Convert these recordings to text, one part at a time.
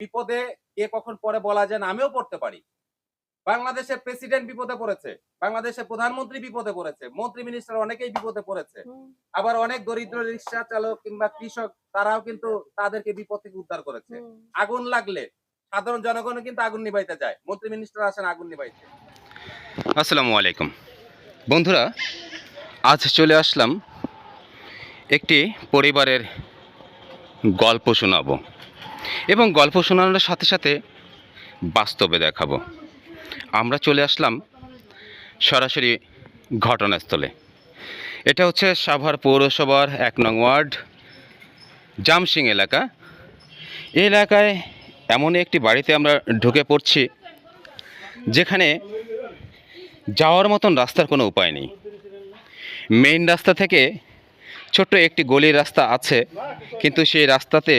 বিপদে কে কখন পড়ে বলা যায় না, আমিও পড়তে পারি। বাংলাদেশের প্রেসিডেন্ট বিপদে পড়েছে, বাংলাদেশের প্রধানমন্ত্রী বিপদে পড়েছে, মন্ত্রী মিনিস্টার অনেকেই বিপদে পড়েছে। আবার অনেক দরিদ্র রিক্সা চালক কিংবা কৃষক তারাও কিন্তু তাদেরকে বিপদ থেকে উদ্ধার করেছে। আগুন লাগলে সাধারণ জনগণও কিন্তু আগুন নিভাইতে যায়, মন্ত্রী মিনিস্টার আসেন আগুন নিভাইতে। আসসালামু আলাইকুম বন্ধুরা, আজ চলে আসলাম একটি পরিবারের গল্প শোনাবো এবং গল্প শোনানোর সাথে সাথে বাস্তবে দেখাবো। আমরা চলে আসলাম সরাসরি ঘটনাস্থলে। এটা হচ্ছে সাভার পৌরসভার ১ নং ওয়ার্ড জামসিং এলাকা। এই এলাকায় এমন একটি বাড়িতে আমরা ঢুকে পড়ছি যেখানে যাওয়ার মতন রাস্তার কোনো উপায় নেই। মেইন রাস্তা থেকে ছোট্ট একটি গলির রাস্তা আছে, কিন্তু সেই রাস্তাতে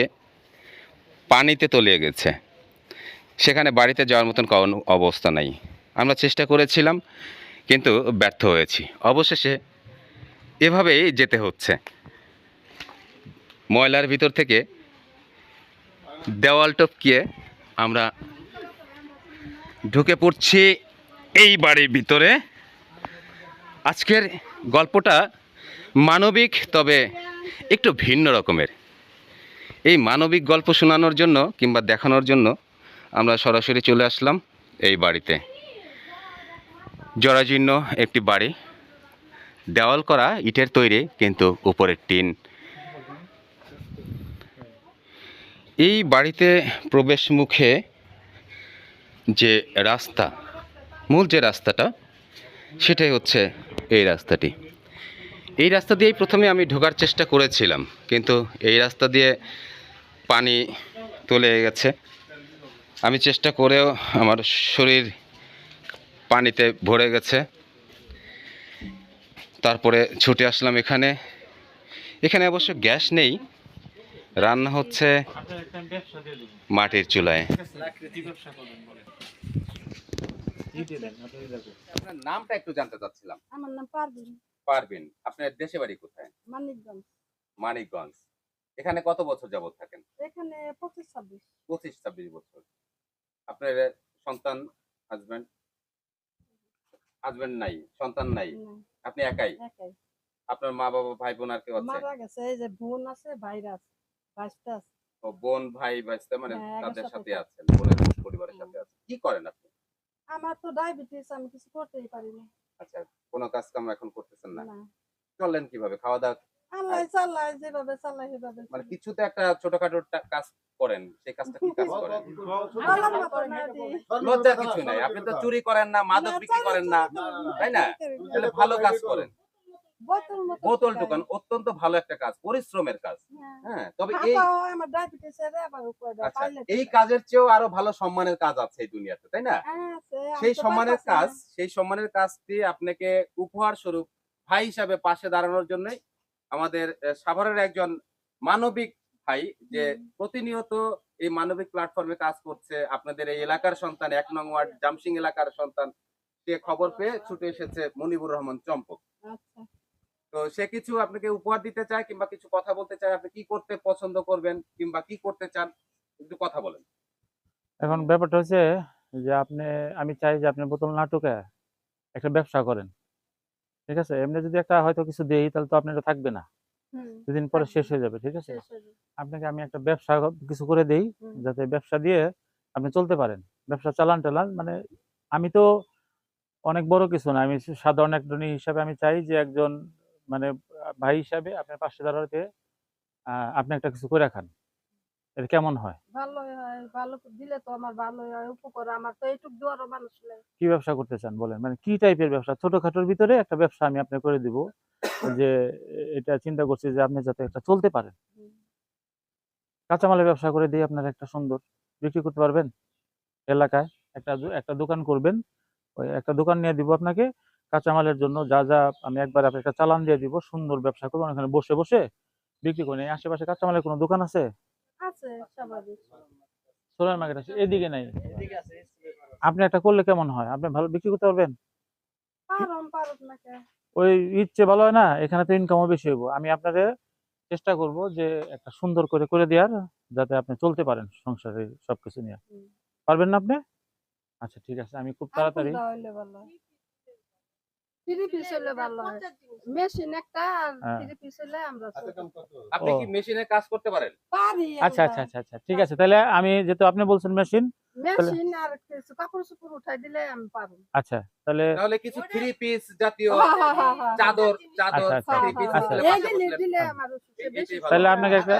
পানিতে তলিয়ে গেছে। সেখানে বাড়িতে যাওয়ার মতন কোনো অবস্থা নাই। আমরা চেষ্টা করেছিলাম কিন্তু ব্যর্থ হয়েছি। অবশেষে এভাবেই যেতে হচ্ছে। ময়লার ভিতর থেকে দেওয়াল টপকিয়ে আমরা ঢুকে পড়ছি এই বাড়ির ভিতরে। আজকের গল্পটা মানবিক, তবে একটু ভিন্ন রকমের। এই মানবিক গল্প শোনানোর জন্য কিংবা দেখানোর জন্য আমরা সরাসরি চলে আসলাম এই বাড়িতে। জরাজীর্ণ একটি বাড়ি, দেওয়াল করা ইটের তৈরি, কিন্তু উপরের টিন। এই বাড়িতে প্রবেশ মুখে যে রাস্তা, মূল যে রাস্তাটা, সেটাই হচ্ছে এই রাস্তাটি। এই রাস্তা দিয়েই প্রথমে আমি ঢোকার চেষ্টা করেছিলাম, কিন্তু এই রাস্তা দিয়ে পানি চলে গেছে। আমি চেষ্টা করেও আমার শরীর পানিতে ভরে গেছে। তারপরে ছুটে আসলাম এখানে। এখানে অবশ্য গ্যাস নেই, রান্না হচ্ছে মাটির চুলায়। আপনার নামটা একটু জানতে চাচ্ছিলাম। আমার নাম পারভিন। পারবেন, আপনার দেশে বাড়ি কোথায়? মানিকগঞ্জ। মানিকগঞ্জ। এখানে কত বছর যাবত থাকেন? এখানে 25-26। 25-26 বছর। আপনার সন্তান, হাজবেন্ড? হাজবেন্ড নাই, সন্তান নাই, আপনি একাই? একাই। আপনার মা বাবা ভাই বোন আর কেউ আছে? মারা গেছে, এই যে বোন আছে, ভাইরা আছে, ভাইস্তা আছে। ও বোন ভাই ভাইস্তা, মানে হ্যাঁ, তাদের একসাথে সাথে থাকি। আছেন, বোনের পরিবারের সাথে আছেন। কি করেন আপনি? আমার তো ডায়াবেটিস, আমি কিছু করতেই পারি না। আচ্ছা, কোনো কাজ কাম এখন করতেছেন না? না। চলেন কিভাবে? খাওয়া দাওয়া? আল্লাহ চালায়, যেভাবে চালায় সেভাবে মানে চলি। কিছু তো একটা ছোটখাটো কাজ করেন, সেই কাজটা কি কাজ করেন? বলার মতো না দি। লজ্জার কিছু নাই, আপনি তো চুরি করেন না, মাদক বিক্রি করেন না, তাই না? তাহলে ভালো কাজ করেন। বোতল দোকান অত্যন্ত ভালো একটা কাজ, পরিশ্রমের কাজ। হ্যাঁ, তবে এই আমার ডায়াবেটিস এর আবার কয়টা আচ্ছা, পাইলে এই কাজের চেয়েও আরো ভালো সম্মানের কাজ আছে এই দুনিয়াতে, তাই না? সেই সম্মানের কাজটি আপনাকে উপহার স্বরূপ ভাই হিসাবে পাশে দাঁড়ানোর জন্যই আমাদের সাভারের একজন মানবিক ভাই, যে প্রতিনিয়ত এই মানবিক প্ল্যাটফর্মে কাজ করছে, আপনাদের এই এলাকার সন্তান, ১ নং ওয়ার্ড জামসিং এলাকার সন্তান, সে খবর পেয়ে ছুটে এসেছে মনিবুর রহমান চম্পক। আচ্ছা। তো সে কিছু আপনাকে উপহার দিতে চায় কিংবা কিছু কথা বলতে চায়। আপনি কি করতে পছন্দ করবেন কিংবা কি করতে চান, একটু কথা বলেন। এখন ব্যাপারটা হচ্ছে যে আমি চাই যে আপনি বোতল না টুকে একটা ব্যবসা করেন। ঠিক আছে? এমনি যদি একটা হয়তো কিছু দেই, তাহলে তো আপনার এটা থাকবে না। দুদিন পরে শেষ হয়ে যাবে। ঠিক আছে? আপনাকে আমি একটা ব্যবসা কিছু করে দেই, যাতে ব্যবসা দিয়ে আপনি চলতে পারেন। ব্যবসা চালান মানে আমি তো অনেক বড় কিছু না। আমি সাধারণ একজন হিসাবে আমি চাই যে একজন মানে ভাই হিসাবে আপনার পাশে দাঁড়াতে আপনি একটা কিছু করে খান। এটা কেমন হয়? ভালোই হয়, ভালো দিলে তো আমার ভালোই হয়, উপকার। আমার তো এইটুক দেওয়ারও মানুষ নাই। কি ব্যবসা করতে চান বলেন? মানে কি টাইপের ব্যবসা? ছোটখাটোর ভিতরে একটা ব্যবসা আমি আপনাকে করে দিব। যে এটা চিন্তা করছি যে আপনি যাতে একটা চলতে পারেন। কাঁচামালের ব্যবসা করে দিয়ে আপনার একটা সুন্দর বিক্রি করতে পারবেন। এলাকায় একটা দোকান করবেন। ওই একটা দোকান নিয়ে দিব আপনাকে। কাঁচামালের জন্য যা আমি একবার আপনাকে একটা চালান দিয়ে দিব। সুন্দর ব্যবসা করবেন। ওখানে বসে বিক্রি করেন। এই আশেপাশে কাঁচামালের কোনো দোকান আছে? আছে স্বাভাবিক। সোলার মার্কেট আছে, এদিকে নাই। আপনি একটা করলে কেমন হয়? আপনি ভালো বিক্রি করতে পারবেন? পারুম না কে। ওই ইচ্ছে ভালো হয় না, এখানে তো ইনকামও বেশি হইব। আমি আপনাদের চেষ্টা করব যে একটা সুন্দর করে করে দেওয়ার, যাতে আপনি চলতে পারেন সংসারে সবকিছু নিয়ে। হুম। পারবেন না আপনি? আচ্ছা ঠিক আছে, আমি খুব আর তাড়াতাড়ি কোনটা হইলে ভালো হয়? 3 পিস হইলে ভালো হয়। মেশিন একটা আর হ্যাঁ। 3 পিস হইলে আমরা চলবো। আপনি ও কি মেশিনে কাজ করতে পারেন? পারি আচ্ছা আমরা। আচ্ছা আচ্ছা আচ্ছা ঠিক আছে, তাহলে আমি যেহেতু আপনি বলছেন মেশিন, তাহলে মেশিন আর কিছু কাপড়-চোপড় উঠাই দিলে আমি পারবো। আচ্ছা তাহলে তাহলে কিছু থ্রি পিস জাতীয় হ্যাঁ, হ্যাঁ, হ্যাঁ, হ্যাঁ। চাদর আচ্ছা, চাদর আচ্ছা, থ্রি পিস আচ্ছা। দিলে এই পাশে দিলে বসলেন। দিলে হ্যাঁ। আমার এটাই বেশি ভালো। তাহলে আপনাকে একটা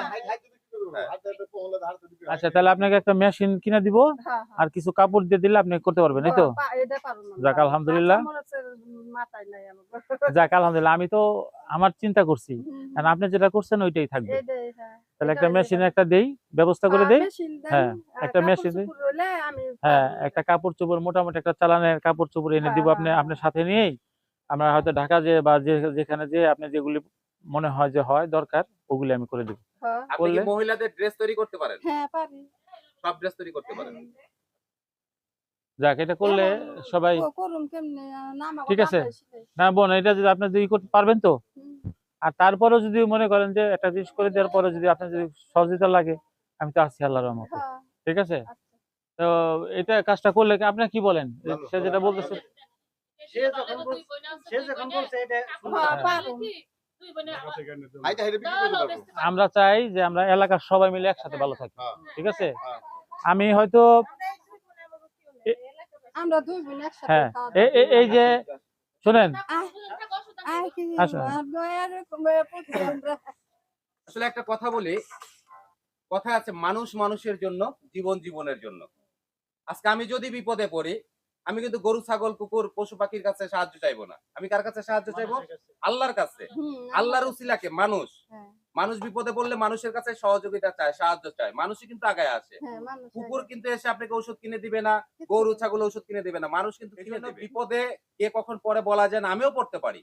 আচ্ছা তাহলে আপনাকে একটা মেশিন কিনে দিব, হ্যাঁ, হ্যাঁ। আর কিছু কাপড় দিয়ে দিলে আপনি করতে পারবেন, এই তো? এটা পারবো না। যাক আলহামদুলিল্লাহ। কাঁচামরিচের মাথায় নাই আমার। যাক আলহামদুলিল্লাহ, আমি তো আমার চিন্তা করছি, হুম, কারণ আপনি যেটা করছেন ওইটাই থাকবে। এটাই, হ্যাঁ। তাহলে এটা একটা হইলে মেশিন ভালো। একটা দেই, ব্যবস্থা করে দেই। মেশিন দেন, হ্যাঁ, একটা মেশিন দিই। কাপড়-চোপড় হইলে আমি হ্যাঁ, পারবো। একটা কাপড় চোপড় মোটামুটি একটা চালানের কাপড় চোপড় এনে হ্যাঁ, দিব, হ্যাঁ, আপনি হ্যাঁ। আপনার সাথে নিয়েই আমরা হয়তো ঢাকা যে বা যেখানে যে আপনি যেগুলি মনে হয় যে হয় দরকার, ওগুলি আমি করে দিব। হ্যাঁ, আপনি কি করলে মহিলাদের ড্রেস তৈরি করতে পারেন? হ্যাঁ পারি। সব ড্রেস তৈরি করতে পারেন? যাক, এটা করলে সবাই করুন কেমনে? না আমার ঠিক আছে। মাথায় শিখাই। না বোন, এটা যদি আপনি যদি করতে পারবেন তো, হুম, আর তারপরেও যদি মনে করেন যে একটা জিনিস করে দেওয়ার পরে যদি আপনার যদি সহযোগিতা লাগে, আমি তো আছি আল্লাহর রহমতে। হ্যাঁ, ঠিক আছে, আচ্ছা। তো এটা কাজটা করলে কি আপনি কি বলেন, সে যেটা বলতেছে? হ্যাঁ, পারুন। আমরা চাই যে আমরা এলাকার সবাই মিলে একসাথে ভালো থাকি, ঠিক আছে? আমি হয়তো আমরা 2 বোন একসাথে হ্যাঁ, খাওয়া দাওয়া এই যে শোনেন, আর কি আচ্ছা। এরকম ভাবে পড়ছি আমরা। আসলে একটা কথা বলি, কথা আছে মানুষ মানুষের জন্য, জীবন জীবনের জন্য। আজকে আমি যদি বিপদে পড়ি, আমি কিন্তু গরু ছাগল কুকুর পশু পাখির কাছে সাহায্য চাইবো না। আমি কার কাছে সাহায্য চাইবো? আল্লাহর কাছে। হুম, আল্লাহর উসিলাকে মানুষ হ্যাঁ, মানুষ বিপদে পড়লে মানুষের কাছে সহযোগিতা চায়, সাহায্য চায়, মানুষই কিন্তু আগায় আসে। হ্যাঁ, মানুষ কুকুর আগে। কিন্তু এসে আপনাকে ওষুধ কিনে দিবে না, গরু ছাগল ওষুধ কিনে দিবে না, মানুষ কিন্তু কিনে দেবে। বিপদে কে কখন পড়ে বলা যায় না, আমিও পড়তে পারি।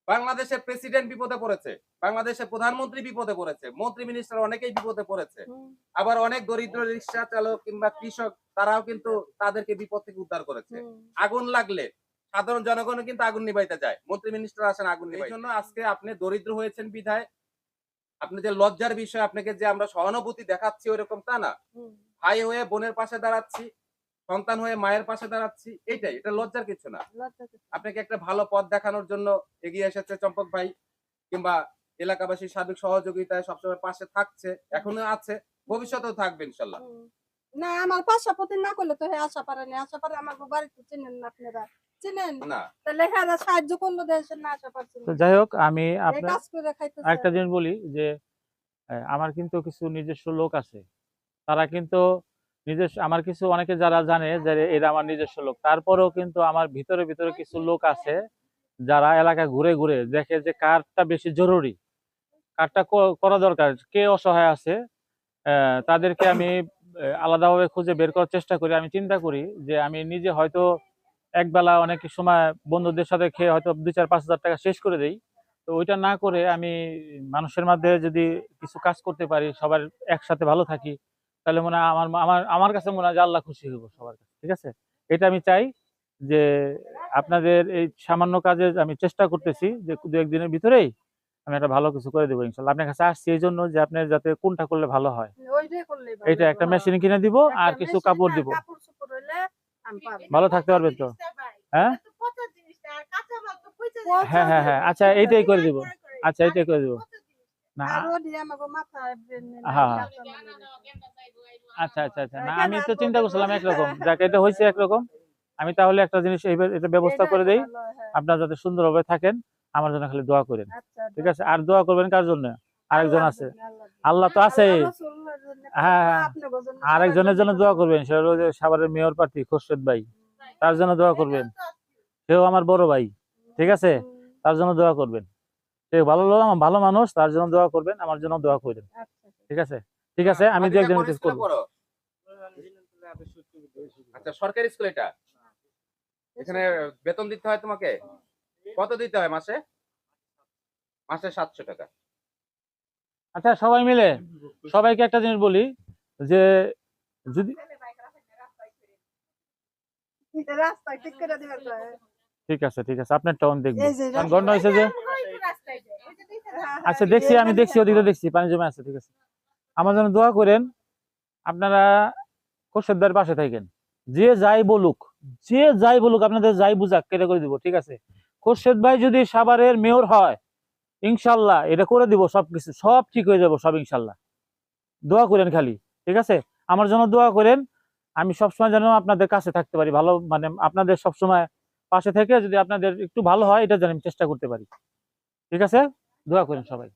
বাংলাদেশের প্রেসিডেন্ট বিপদে পড়েছে, বাংলাদেশের প্রধানমন্ত্রী বিপদে পড়েছে, মন্ত্রী মিনিস্টার অনেকেই বিপদে পড়েছে। হুম, আবার অনেক দরিদ্র রিক্সা চালক কিংবা কৃষক, তারাও কিন্তু তাদেরকে বিপদ থেকে উদ্ধার করেছে। হুম, আগুন লাগলে সাধারণ জনগণও কিন্তু আগুন নিভাইতে যায়, মন্ত্রী মিনিস্টার আসেন আগুন নিভাইতে। এই জন্য আজকে আপনি দরিদ্র হয়েছেন বিধায় আপনি যে লজ্জার বিষয়, আপনাকে যে আমরা সহানুভূতি দেখাচ্ছি ওইরকম তা না। হুম, ভাই হয়ে বোনের পাশে দাঁড়াচ্ছি, সন্তান হয়ে মায়ের পাশে দাঁড়াচ্ছি, এইটাই, এটা লজ্জার কিছু না। লজ্জা কিছু। আপনাকে একটা ভালো পথ দেখানোর জন্য এগিয়ে এসেছে চম্পক ভাই, কিংবা এলাকাবাসীর সার্বিক সহযোগিতায় সবসময় পাশে থাকছে, এখনো আছে, ভবিষ্যতেও থাকবে ইনশাল্লাহ। হুম। না আমার পাশাপাশি না করলে তো আশা পারে না, আশা পারে আমার বাড়িতে চিনেন না আপনারা, চিনেন না তাহলে হ্যাঁ সাহায্য করলো দেশের না আশা পারছেন তো যাই হোক, আমি এই আপনার কাজ করে খাইতেছে। আরেকটা জিনিস বলি যে আমার কিন্তু কিছু নিজস্ব লোক আছে, তারা কিন্তু নিজস্ব, আমার কিছু অনেকে যারা জানে যে এরা আমার নিজস্ব লোক, তারপরেও কিন্তু আমার ভিতরে ভিতরে কিছু লোক আছে যারা এলাকা ঘুরে ঘুরে দেখে যে কারটা বেশি জরুরি, কারটা করা দরকার, কে অসহায় আছে, তাদেরকে আমি আলাদাভাবে খুঁজে বের করার চেষ্টা করি। আমি চিন্তা করি যে আমি নিজে হয়তো একবেলা অনেক সময় বন্ধুদের সাথে খেয়ে হয়তো 2-4-5 হাজার টাকা শেষ করে দেই, তো ওইটা না করে আমি মানুষের মধ্যে যদি কিছু কাজ করতে পারি, সবার একসাথে ভালো থাকি, তাহলে মনে হয় আমার আমার আমার কাছে মনে হয় যে আল্লাহ খুশি হইব সবার কাছে, ঠিক আছে? এটা আমি চাই যে আপনাদের এই সামান্য কাজে আমি চেষ্টা করতেছি যে 2-1 দিনের ভিতরেই আমি একটা ভালো কিছু করে দেবো ইনশাল্লাহ। আপনার কাছে আসছি এই জন্য যে আপনি যাতে কোনটা করলে ভালো হয়, ওইটাই করলেই ভালো এইটা একটা হবে। মেশিন কিনে দিব আর একটা কিছু মেশিন কাপড় আর দিব, কাপড়-চোপড় হইলে আমি পারবো। ভালো থাকতে পারবেন তো? হ্যাঁ হ্যাঁ হ্যাঁ হ্যাঁ, আচ্ছা এইটাই করে দিব, আচ্ছা এইটাই করে দিব। না আর ওডি আমাকে মাথায় ব্রেনে নাই, হ্যাঁ। কাঁচা মরিচ। আচ্ছা আচ্ছা আচ্ছা, না আমি তো চিন্তা করছিলাম একরকম, যাক এটা হয়েছে একরকম। আমি তাহলে একটা জিনিস এটা ব্যবস্থা এটা করে দেই, ভালো, হ্যাঁ। আপনারা যাতে সুন্দরভাবে থাকেন, আমার জন্য খালি দোয়া করেন, আচ্ছা, ঠিক আছে? আর দোয়া করবেন কার জন্য? আরেকজন আল্লাহর আছে, জন্য, আল্লাহর জন্য। আল্লাহ তো আছে। আল্লাহ রাসূলের জন্য, হ্যাঁ হ্যাঁ, আপনাদের জন্য, আরেকজনের জন্য দোয়া করবেন, সেটা হলো যে সাভারের মেয়র প্রার্থী খোরশেদ ভাই, তার জন্য দোয়া করবেন। সেও আমার বড় ভাই, ঠিক আছে? তার জন্য দোয়া করবেন। সে ভালো লোক, ভালো মানুষ, তার জন্য দোয়া করবেন, আমার জন্য দোয়া করবেন, আচ্ছা, ঠিক আছে? ঠিক আছে, আমি দু একদিনের ভিতরে করবো। আচ্ছা, সরকারি স্কুল এটা? এখানে বেতন দিতে হয় তোমাকে? কত দিতে হয় মাসে? মাসে 700 টাকা। আচ্ছা সবাই মিলে সবাইকে একটা জিনিস বলি যে যদি রাস্তা ঠিক করে দিবেন তো। ঠিক আছে ঠিক আছে, আপনার টাউন দেখবো। এই যে কারণ গন্ডা হয়েছে যে, আচ্ছা দেখছি, আমি দেখছি, ওদিকে দেখছি পানি জমে আছে, ঠিক আছে। আমার জন্য দোয়া করেন, আপনারা খোরশেদদার পাশে থাকেন। যে যাই বলুক, যে যাই বলুক, আপনাদের যাই বুঝাক কেটে করে দিব, ঠিক আছে। খোরশেদ ভাই যদি সাভারের মেয়র হয়, ইনশাল্লাহ এটা করে দিব, সবকিছু সব ঠিক হয়ে যাব, সব ইনশাল্লাহ। দোয়া করেন খালি, ঠিক আছে। আমার জন্য দোয়া করেন, আমি সবসময় যেন আপনাদের কাছে থাকতে পারি, ভালো মানে আপনাদের সবসময় পাশে থেকে যদি আপনাদের একটু ভালো হয়, এটা যেন আমি চেষ্টা করতে পারি, ঠিক আছে। দোয়া করেন সবাই।